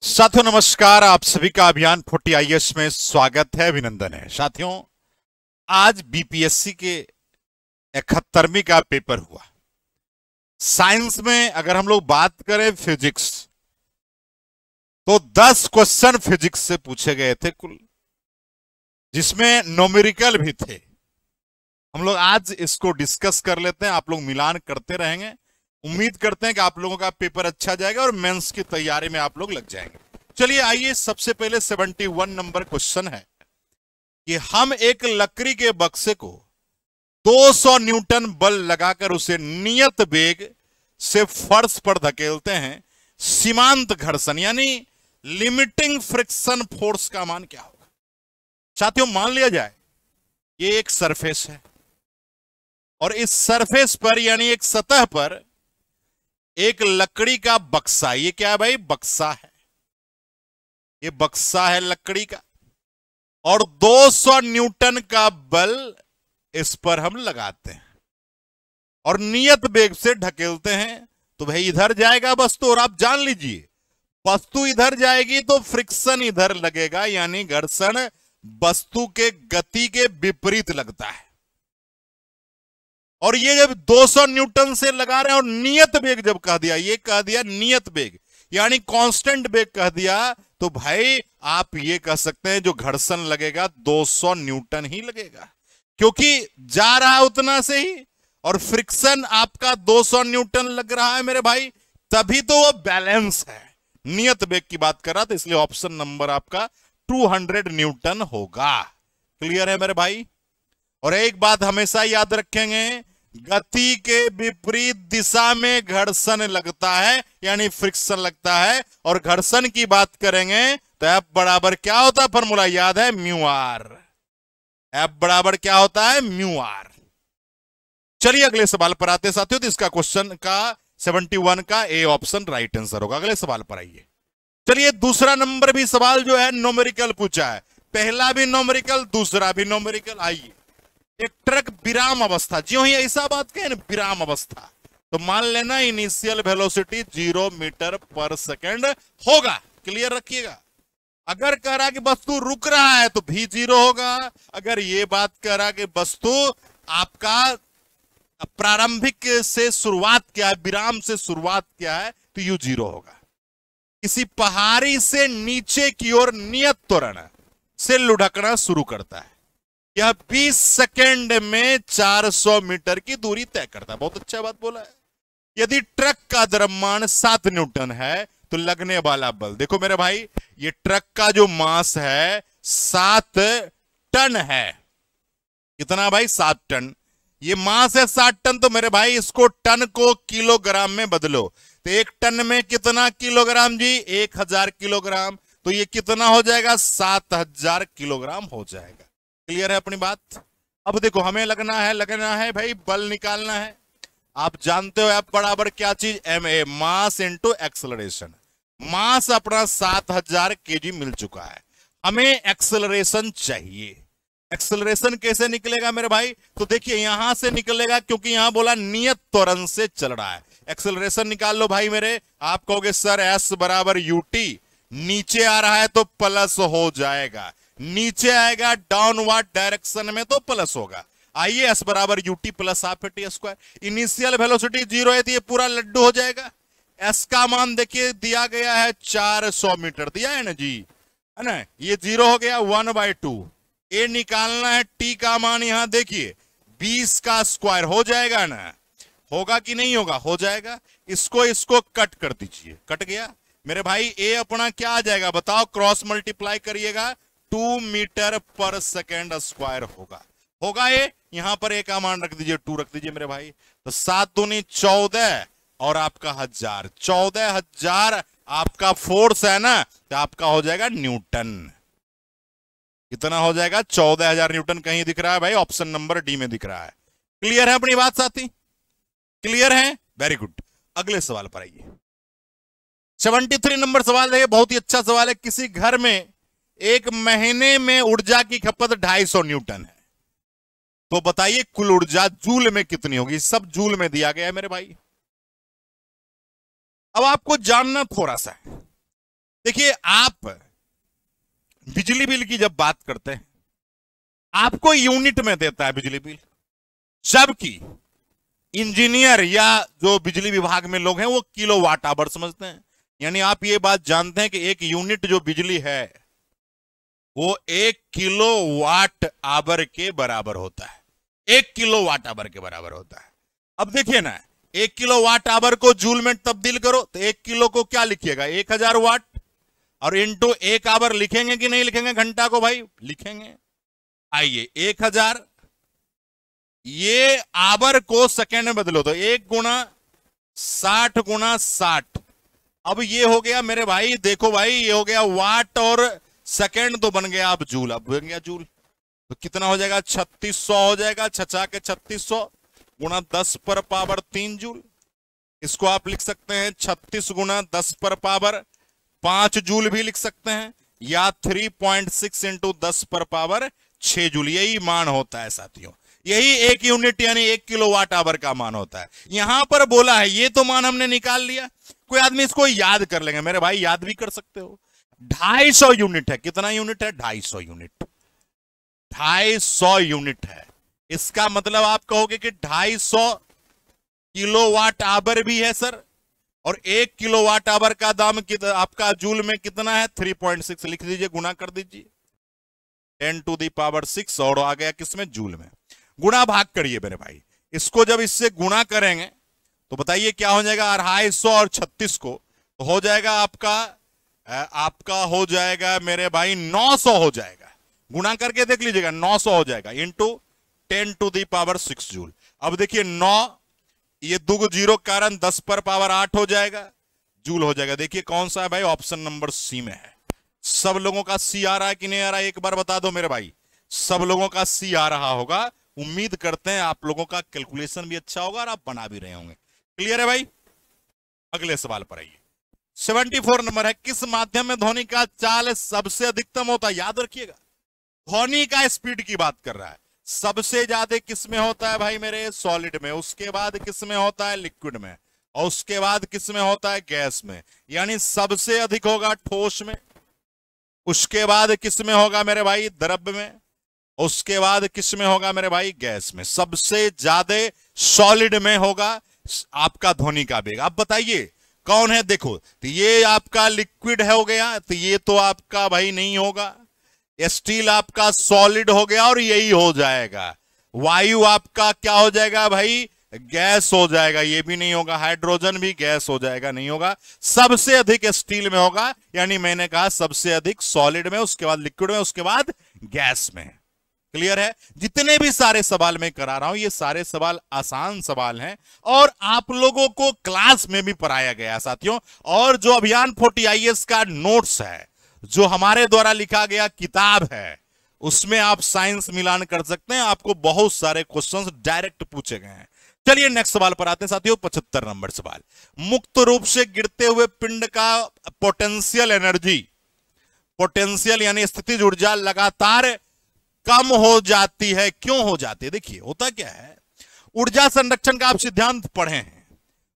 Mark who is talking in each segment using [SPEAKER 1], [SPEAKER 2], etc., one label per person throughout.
[SPEAKER 1] साथियों नमस्कार। आप सभी का अभियान 40IS में स्वागत है, अभिनंदन है। साथियों, आज बीपीएससी के 71वीं का पेपर हुआ। साइंस में अगर हम लोग बात करें फिजिक्स, तो 10 क्वेश्चन फिजिक्स से पूछे गए थे कुल, जिसमें न्यूमेरिकल भी थे। हम लोग आज इसको डिस्कस कर लेते हैं, आप लोग मिलान करते रहेंगे। उम्मीद करते हैं कि आप लोगों का पेपर अच्छा जाएगा और मेंस की तैयारी में आप लोग लग जाएंगे। चलिए आइए, सबसे पहले 71 नंबर क्वेश्चन है कि हम एक लकड़ी के बक्से को 200 न्यूटन बल लगाकर उसे नियत वेग से फर्श पर धकेलते हैं। सीमांत घर्षण यानी लिमिटिंग फ्रिक्शन फोर्स का मान क्या होगा? साथियों, मान लिया जाए ये एक सरफेस है और इस सरफेस पर यानी एक सतह पर एक लकड़ी का बक्सा, ये क्या है भाई? बक्सा है, ये बक्सा है लकड़ी का, और 200 न्यूटन का बल इस पर हम लगाते हैं और नियत वेग से ढकेलते हैं। तो भाई इधर जाएगा वस्तु, और आप जान लीजिए वस्तु इधर जाएगी तो फ्रिक्शन इधर लगेगा, यानी घर्षण वस्तु के गति के विपरीत लगता है। और ये जब 200 न्यूटन से लगा रहे हैं और नियत वेग जब कह दिया, ये कह दिया नियत वेग यानी कांस्टेंट वेग कह दिया, तो भाई आप ये कह सकते हैं जो घर्षण लगेगा 200 न्यूटन ही लगेगा, क्योंकि जा रहा है उतना से ही और फ्रिक्शन आपका 200 न्यूटन लग रहा है मेरे भाई, तभी तो वो बैलेंस है। नियत वेग की बात कर रहा था, इसलिए ऑप्शन नंबर आपका 200 न्यूटन होगा। क्लियर है मेरे भाई? और एक बात हमेशा याद रखेंगे, गति के विपरीत दिशा में घर्षण लगता है यानी फ्रिक्शन लगता है। और घर्षण की बात करेंगे तो F बराबर क्या होता है? फॉर्मूला याद है, म्यू आर। F बराबर क्या होता है? Mu R. चलिए अगले सवाल पर आते हैं साथियों। तो इसका क्वेश्चन का 71 का ए ऑप्शन राइट आंसर होगा। अगले सवाल पर आइए। चलिए दूसरा नंबर भी सवाल जो है न्यूमेरिकल पूछा है। पहला भी न्यूमेरिकल, दूसरा भी न्यूमेरिकल। आइए, एक ट्रक विराम अवस्था, ज्यों ही ऐसा बात कहें ना विराम अवस्था, तो मान लेना इनिशियल वेलोसिटी 0 मीटर पर सेकेंड होगा। क्लियर रखिएगा। अगर कह रहा कि वस्तु रुक रहा है तो भी 0 होगा। अगर ये बात कह रहा कि वस्तु आपका प्रारंभिक से शुरुआत क्या है, विराम से शुरुआत क्या है, तो यू 0 होगा। किसी पहाड़ी से नीचे की ओर नियत त्वरण से लुढ़कना शुरू करता है। यह 20 सेकेंड में 400 मीटर की दूरी तय करता है। बहुत अच्छा बात बोला है। यदि ट्रक का द्रव्यमान 7 न्यूटन है तो लगने वाला बल, देखो मेरे भाई, ये ट्रक का जो मास है 7 टन है। कितना भाई? 7 टन। ये मास है 7 टन, तो मेरे भाई इसको टन को किलोग्राम में बदलो, तो एक टन में कितना किलोग्राम जी? 1000 किलोग्राम। तो ये कितना हो जाएगा? 7000 किलोग्राम हो जाएगा। क्लियर है अपनी बात? अब देखो, हमें लगना है भाई बल निकालना है। आप जानते हो F बराबर क्या चीज? ma, mass into acceleration. Mass अपना 7000 केजी मिल चुका है, हमें एक्सेलरेशन चाहिए। एक्सेलरेशन कैसे निकलेगा मेरे भाई? तो देखिए यहां से निकलेगा, क्योंकि यहां बोला नियत त्वरण से चल रहा है। एक्सेलरेशन निकाल लो भाई मेरे। आप कहोगे सर S बराबर यूटी, नीचे आ रहा है तो प्लस हो जाएगा, नीचे आएगा डाउनवर्ड डायरेक्शन में तो प्लस होगा। आइए, S बराबर UT plus half T square. Initial velocity 0 है तो ये पूरा लड्डू हो जाएगा। S का मान देखिए दिया गया है 400 मीटर, दिया है ना जी, है ना? ये 0 हो गया 1/2। ए निकालना है, T का मान यहां देखिए 20 का स्क्वायर हो जाएगा ना? होगा कि नहीं होगा? हो जाएगा। इसको कट कर दीजिए, कट गया मेरे भाई। ए अपना क्या आ जाएगा बताओ? क्रॉस मल्टीप्लाई करिएगा, 2 मीटर पर सेकेंड स्क्वायर होगा ये। यहां पर एक का मान रख दीजिए, 2 रख दीजिए मेरे भाई। तो 7 दूनी 14 और आपका 1000, 14000 आपका फोर्स है ना, तो आपका हो जाएगा न्यूटन। कितना हो जाएगा? 14000 न्यूटन। कहीं दिख रहा है भाई? ऑप्शन नंबर डी में दिख रहा है। क्लियर है अपनी बात साथी? क्लियर है? Very good. अगले सवाल पर आइए। 73 नंबर सवाल है, बहुत ही अच्छा सवाल है। किसी घर में एक महीने में ऊर्जा की खपत 250 न्यूटन है, तो बताइए कुल ऊर्जा जूल में कितनी होगी? सब जूल में दिया गया है मेरे भाई। अब आपको जानना थोड़ा सा है, देखिए, आप बिजली बिल की जब बात करते हैं, आपको यूनिट में देता है बिजली बिल, जबकि इंजीनियर या जो बिजली विभाग में लोग हैं वो किलोवाट आवर समझते हैं। यानी आप ये बात जानते हैं कि एक यूनिट जो बिजली है वो 1 किलोवाट आवर के बराबर होता है। 1 किलोवाट आवर के बराबर होता है। अब देखिए ना, 1 किलोवाट आवर को जूल में तब्दील करो तो 1 किलो को क्या लिखिएगा, 1000 वाट, और इंटू 1 आवर लिखेंगे कि नहीं लिखेंगे, घंटा को भाई लिखेंगे। आइए 1000, ये आवर को सेकेंड में बदलो तो 1 गुना 60 गुना 60। अब ये हो गया मेरे भाई, देखो भाई, ये हो गया वाट और सेकेंड तो बन गया अब जूल। अब बन गया जूल तो कितना हो जाएगा, 3600 हो जाएगा। छचा के 3600 गुना 10 पर पावर 3 जूल। इसको आप लिख सकते हैं 36 गुना 10 पर पावर 5 जूल भी लिख सकते हैं, या 3.6 इंटू 10 पर पावर 6 जूल। यही मान होता है साथियों, यही एक यूनिट यानी 1 किलोवाट आवर का मान होता है। यहां पर बोला है, ये तो मान हमने निकाल लिया। कोई आदमी इसको याद कर लेंगे, मेरे भाई याद भी कर सकते हो। 250 यूनिट है। कितना यूनिट है, 250 यूनिट। 250 यूनिट है। इसका मतलब आप कहोगे कि 250 किलोवाट आवर भी है सर, और 1 किलोवाट आवर का दाम आपका जूल में कितना है, 3.6 लिख दीजिए, गुना कर दीजिए 10 टू द पावर 6, और आ गया किसमें, जूल में। गुणा भाग करिए मेरे भाई, इसको जब इससे गुणा करेंगे तो बताइए क्या हो जाएगा, 250 और 36 को तो हो जाएगा आपका हो जाएगा मेरे भाई 900 हो जाएगा। गुणा करके देख लीजिएगा, 900 हो जाएगा into 10 to the power 6 joule. अब देखिए 9, ये 2 जीरो कारण 10 पर पावर 8 हो जाएगा, जूल हो जाएगा। देखिए कौन सा है भाई, ऑप्शन नंबर सी में है। सब लोगों का सी आ रहा है कि नहीं आ रहा है, एक बार बता दो मेरे भाई। सब लोगों का सी आ रहा होगा। उम्मीद करते हैं आप लोगों का कैलकुलेशन भी अच्छा होगा और आप बना भी रहे होंगे। क्लियर है भाई। अगले सवाल पर आइए। 74 नंबर है, किस माध्यम में ध्वनि का चाल सबसे अधिकतम होता है। याद रखिएगा, ध्वनि का स्पीड की बात कर रहा है। सबसे ज्यादा किस में होता है भाई मेरे, सॉलिड में। उसके बाद किस में होता है, लिक्विड में। और उसके बाद किस में होता है, गैस में। यानी सबसे अधिक होगा ठोस में, उसके बाद किस में होगा मेरे भाई, द्रव्य में, उसके बाद किस में होगा मेरे भाई, गैस में। सबसे ज्यादा सॉलिड में होगा आपका ध्वनि का वेग। आप बताइए कौन है, देखो तो ये आपका लिक्विड है हो गया, तो ये तो आपका भाई नहीं होगा। स्टील आपका सॉलिड हो गया और यही हो जाएगा। वायु आपका क्या हो जाएगा भाई, गैस हो जाएगा, ये भी नहीं होगा। हाइड्रोजन भी गैस हो जाएगा, नहीं होगा। सबसे अधिक स्टील में होगा, यानी मैंने कहा सबसे अधिक सॉलिड में, उसके बाद लिक्विड में, उसके बाद गैस में। क्लियर है। जितने भी सारे सवाल मैं करा रहा हूं ये सारे सवाल आसान सवाल हैं और आप लोगों को क्लास में भी पढ़ाया गया साथियों। और जो अभियान 40 IAS का नोट्स है, जो हमारे द्वारा लिखा गया किताब है, उसमें आप साइंस मिलान कर सकते हैं। आपको बहुत सारे क्वेश्चंस डायरेक्ट पूछे गए हैं। चलिए नेक्स्ट सवाल पर आते हैं साथियों। 75 नंबर सवाल, मुक्त रूप से गिरते हुए पिंड का पोटेंशियल एनर्जी, पोटेंशियल यानी स्थितिज ऊर्जा लगातार कम हो जाती है। क्यों हो जाती है, देखिए होता क्या है, ऊर्जा संरक्षण का आप सिद्धांत पढ़े हैं।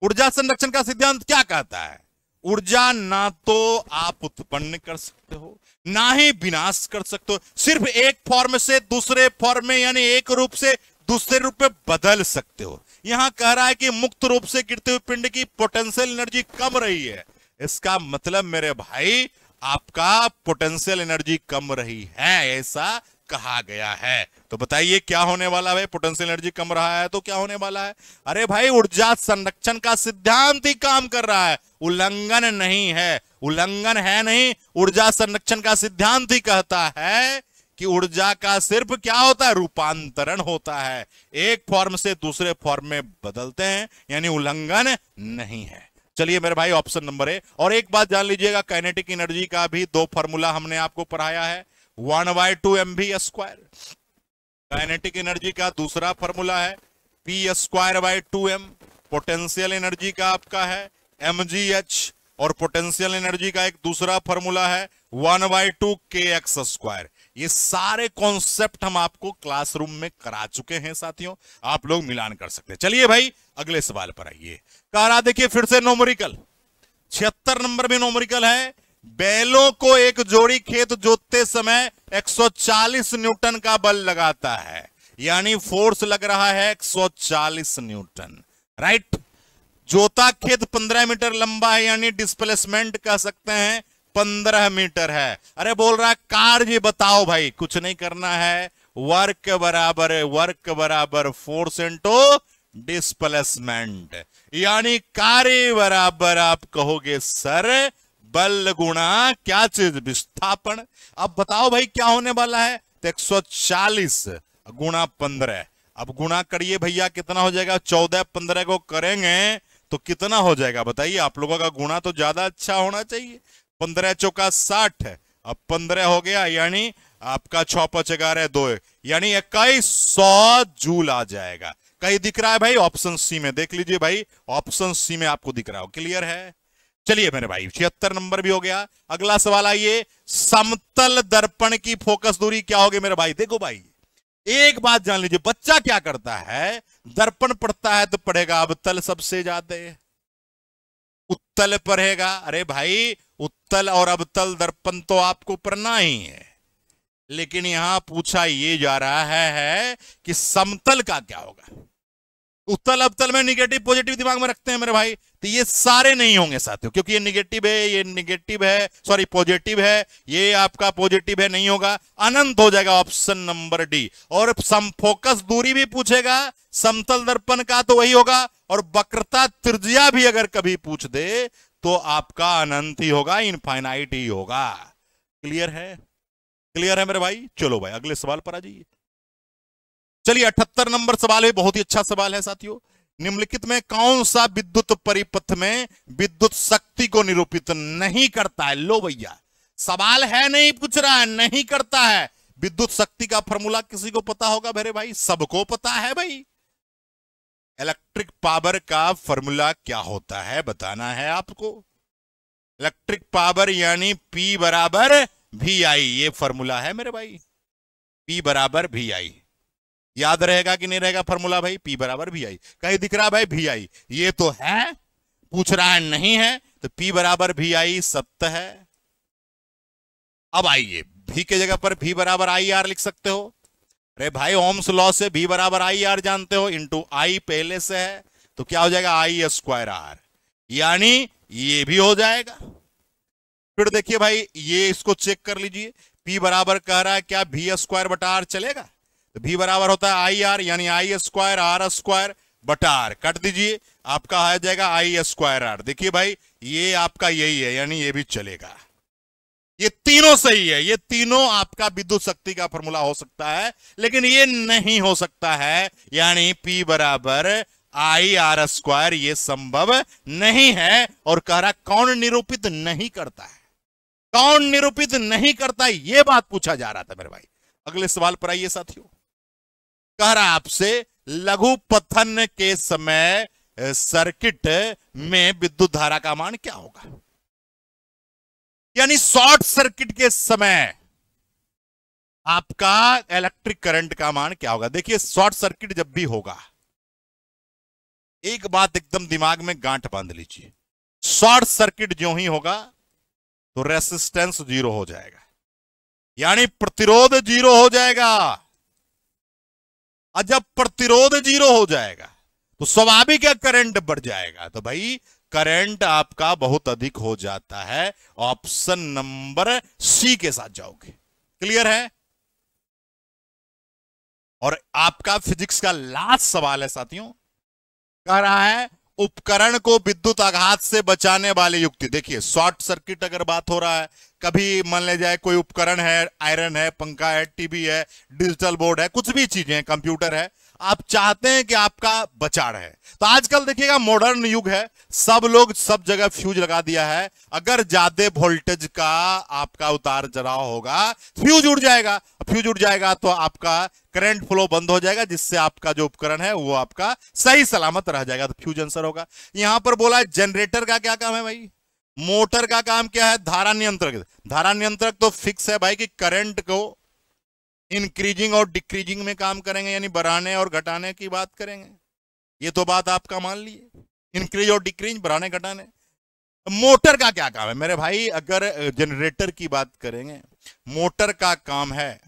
[SPEAKER 1] ऊर्जा संरक्षण का सिद्धांत क्या कहता है, ऊर्जा ना तो आप उत्पन्न कर सकते हो ना ही विनाश कर सकते हो, सिर्फ एक फॉर्म से दूसरे फॉर्म में यानी एक रूप से दूसरे रूप में बदल सकते हो। यहां कह रहा है कि मुक्त रूप से गिरते हुए पिंड की पोटेंशियल एनर्जी कम रही है। इसका मतलब मेरे भाई आपका पोटेंशियल एनर्जी कम रही है, ऐसा कहा गया है। तो बताइए क्या होने वाला है, पोटेंशियल एनर्जी कम रहा है तो क्या होने वाला है। अरे भाई ऊर्जा संरक्षण का सिद्धांत ही काम कर रहा है, उल्लंघन नहीं है। उल्लंघन है नहीं, ऊर्जा संरक्षण का सिद्धांत ही कहता है कि ऊर्जा का सिर्फ क्या होता है, रूपांतरण होता है। एक फॉर्म से दूसरे फॉर्म में बदलते हैं, यानी उल्लंघन नहीं है। चलिए मेरे भाई ऑप्शन नंबर है। और एक बात जान लीजिएगा, काइनेटिक एनर्जी का भी 2 फॉर्मूला हमने आपको पढ़ाया है, 1/2mv²। काइनेटिक एनर्जी का दूसरा फॉर्मूला है p²/2m। पोटेंशियल एनर्जी का आपका है mgh, और पोटेंशियल एनर्जी का एक दूसरा फॉर्मूला है 1/2kx²। ये सारे कॉन्सेप्ट हम आपको क्लासरूम में करा चुके हैं साथियों, आप लोग मिलान कर सकते हैं। चलिए भाई अगले सवाल पर आइए। कह रहा देखिए फिर से नोमरिकल, 76 नंबर में नोमरिकल है, बैलों को एक जोड़ी खेत जोतते समय 140 न्यूटन का बल लगाता है, यानी फोर्स लग रहा है 140 न्यूटन, राइट। जोता खेत 15 मीटर लंबा है, यानी डिस्प्लेसमेंट कह सकते हैं 15 मीटर है। अरे बोल रहा है कार्य बताओ भाई, कुछ नहीं करना है, वर्क बराबर फोर्स इनटू डिस्प्लेसमेंट, यानी कार्य बराबर आप कहोगे सर बल गुणा क्या चीज, विस्थापन। अब बताओ भाई क्या होने वाला है, तो 140 गुणा 15, अब गुणा करिए भैया, कितना हो जाएगा, 14, 15 को करेंगे तो कितना हो जाएगा बताइए। आप लोगों का गुणा तो ज्यादा अच्छा होना चाहिए। 15 चौका 60, अब 15 हो गया, यानी आपका 6 5 11 2, यानी 2100 जूल आ जाएगा। कहीं दिख रहा है भाई, ऑप्शन सी में देख लीजिए भाई, ऑप्शन सी में आपको दिख रहा हो, क्लियर है। चलिए मेरे भाई 76 नंबर भी हो गया। अगला सवाल आइए, समतल दर्पण की फोकस दूरी क्या होगी मेरे भाई। देखो भाई एक बात जान लीजिए, बच्चा क्या करता है, दर्पण पढ़ता है तो पढ़ेगा अवतल सबसे ज्यादा, उत्तल पढ़ेगा। अरे भाई उत्तल और अवतल दर्पण तो आपको पढ़ना ही है, लेकिन यहां पूछा ये जा रहा है कि समतल का क्या होगा। उत्तल अवतल में निगेटिव पॉजिटिव दिमाग में रखते हैं मेरे भाई, तो ये सारे नहीं होंगे साथियों, क्योंकि ये निगेटिव है, ये निगेटिव है, सॉरी पॉजिटिव है, ये आपका पॉजिटिव है, नहीं होगा, अनंत हो जाएगा ऑप्शन नंबर डी। और फोकस दूरी भी पूछेगा समतल दर्पण का तो वही होगा, और वक्रता त्रिज्या भी अगर कभी पूछ दे तो आपका अनंत ही होगा, इनफाइनाइट ही होगा। क्लियर है, क्लियर है मेरे भाई। चलो भाई अगले सवाल पर आ जाइए। चलिए 78 नंबर सवाल है, बहुत ही अच्छा सवाल है साथियों। निम्नलिखित में कौन सा विद्युत परिपथ में विद्युत शक्ति को निरूपित नहीं करता है। लो भैया सवाल है, नहीं पूछ रहा है, नहीं करता है। विद्युत शक्ति का फॉर्मूला किसी को पता होगा मेरे भाई, सबको पता है भाई। इलेक्ट्रिक पावर का फॉर्मूला क्या होता है बताना है आपको। इलेक्ट्रिक पावर यानी P बराबर VI, ये फॉर्मूला है मेरे भाई, P बराबर VI। याद रहेगा कि नहीं रहेगा फॉर्मूला भाई, P बराबर VI। कहीं दिख रहा भाई VI, ये तो है, पूछ रहा है नहीं है, तो P बराबर VI सत्य है। अब आइए V के जगह पर V बराबर IR लिख सकते हो। अरे भाई ओम्स लॉ से V बराबर IR जानते हो, इंटू I पहले से है, तो क्या हो जाएगा I²R, यानी ये भी हो जाएगा। फिर देखिए भाई ये इसको चेक कर लीजिए, P बराबर कह रहा है क्या V²/R चलेगा, तो V बराबर होता है IR, यानी I²R² बटा R, काट दीजिए, आपका आ जाएगा I²R। देखिए भाई ये आपका यही है, यानी ये भी चलेगा। ये तीनों सही है, ये तीनों आपका विद्युत शक्ति का फॉर्मूला हो सकता है, लेकिन ये नहीं हो सकता है, यानी P बराबर IR², ये संभव नहीं है। और कह रहा कौन निरूपित नहीं करता है, कौन निरूपित नहीं करता है, ये बात पूछा जा रहा था मेरे भाई। अगले सवाल पर आइए साथियों, कह रहा आपसे लघु पथन के समय सर्किट में विद्युत धारा का मान क्या होगा, यानी शॉर्ट सर्किट के समय आपका इलेक्ट्रिक करंट का मान क्या होगा। देखिए शॉर्ट सर्किट जब भी होगा, एक बात एकदम दिमाग में गांठ बांध लीजिए, शॉर्ट सर्किट जो ही होगा तो रेसिस्टेंस 0 हो जाएगा, यानी प्रतिरोध 0 हो जाएगा। और जब प्रतिरोध 0 हो जाएगा तो स्वाभाविक है करंट बढ़ जाएगा, तो भाई करंट आपका बहुत अधिक हो जाता है। ऑप्शन नंबर सी के साथ जाओगे, क्लियर है। और आपका फिजिक्स का लास्ट सवाल है साथियों, कह रहा है उपकरण को विद्युत आघात से बचाने वाली युक्ति। देखिए शॉर्ट सर्किट अगर बात हो रहा है, कभी मान ले जाए कोई उपकरण है, आयरन है, पंखा है, टीवी है, डिजिटल बोर्ड है, कुछ भी चीजें हैं, कंप्यूटर है, आप चाहते हैं कि आपका बचा रहे, तो आजकल देखिएगा मॉडर्न युग है, सब लोग सब जगह फ्यूज लगा दिया है। अगर ज्यादा वोल्टेज का आपका उतार चढ़ाव होगा, फ्यूज उड़ जाएगा, फ्यूज उड़ जाएगा तो आपका करंट फ्लो बंद हो जाएगा, जिससे आपका जो उपकरण है वो आपका सही सलामत रह जाएगा, तो फ्यूज आंसर होगा। यहां पर बोला जनरेटर का क्या काम है भाई, मोटर का काम क्या है, धारा नियंत्रक। धारा नियंत्रक तो फिक्स है भाई कि करंट को इंक्रीजिंग और डिक्रीजिंग में काम करेंगे, यानी बढ़ाने और घटाने की बात करेंगे, ये तो बात आपका मान लिए, इंक्रीज और डिक्रीज, बढ़ाने घटाने। मोटर का क्या काम है मेरे भाई? अगर जनरेटर की बात करेंगे, मोटर का काम है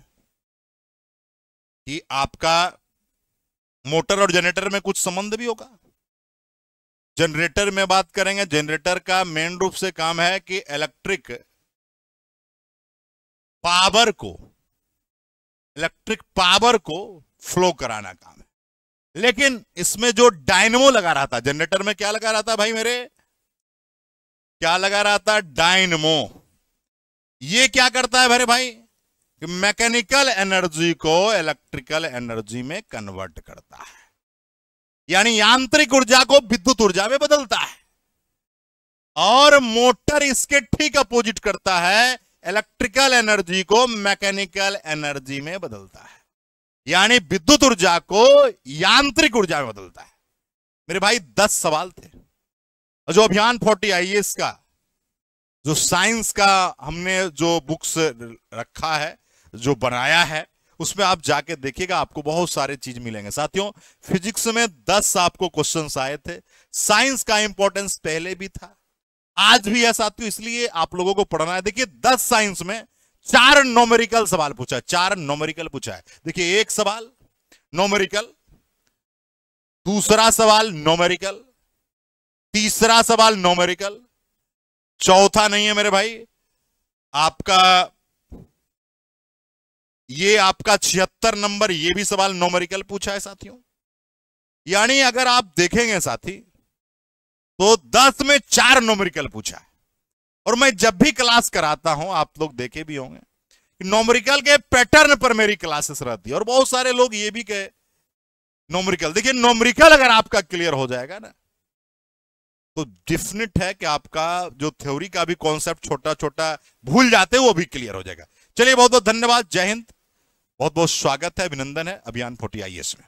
[SPEAKER 1] कि आपका मोटर और जनरेटर में कुछ संबंध भी होगा। जनरेटर में बात करेंगे, जनरेटर का मेन रूप से काम है कि इलेक्ट्रिक पावर को फ्लो कराना काम है। लेकिन इसमें जो डायनमो लगा रहा था, जनरेटर में क्या लगा रहा था भाई मेरे? क्या लगा रहा था? डायनमो। ये क्या करता है मेरे भाई? मैकेनिकल एनर्जी को इलेक्ट्रिकल एनर्जी में कन्वर्ट करता है, यानी यांत्रिक ऊर्जा को विद्युत ऊर्जा में बदलता है। और मोटर इसके ठीक अपोजिट करता है, इलेक्ट्रिकल एनर्जी को मैकेनिकल एनर्जी में बदलता है, यानी विद्युत ऊर्जा को यांत्रिक ऊर्जा में बदलता है। मेरे भाई 10 सवाल थे। जो अभियान 40 IAS का जो साइंस का हमने जो बुक्स रखा है, जो बनाया है, उसमें आप जाके देखिएगा, आपको बहुत सारे चीज मिलेंगे। साथियों, फिजिक्स में 10 आपको क्वेश्चंस आए थे। साइंस का इंपॉर्टेंस पहले भी था, आज भी है साथियों, इसलिए आप लोगों को पढ़ना है। देखिए 10 साइंस में 4 न्यूमेरिकल सवाल पूछा है, 4 न्यूमेरिकल पूछा है। देखिए, एक सवाल न्यूमेरिकल, दूसरा सवाल न्यूमेरिकल, तीसरा सवाल न्यूमेरिकल, चौथा नहीं है मेरे भाई आपका, ये आपका 76 नंबर, ये भी सवाल न्यूमेरिकल पूछा है साथियों। यानी अगर आप देखेंगे साथी, तो 10 में 4 न्यूमेरिकल पूछा है। और मैं जब भी क्लास कराता हूं, आप लोग देखे भी होंगे, न्यूमेरिकल के पैटर्न पर मेरी क्लासेस रहती है। और बहुत सारे लोग ये भी कहे न्यूमेरिकल, देखिए न्यूमेरिकल अगर आपका क्लियर हो जाएगा ना, तो डेफिनेट है कि आपका जो थ्योरी का भी कॉन्सेप्ट छोटा छोटा भूल जाते हैं, वो भी क्लियर हो जाएगा। चलिए, बहुत बहुत धन्यवाद, जय हिंद, बहुत बहुत स्वागत है, अभिनंदन है अभियान 40 IAS में।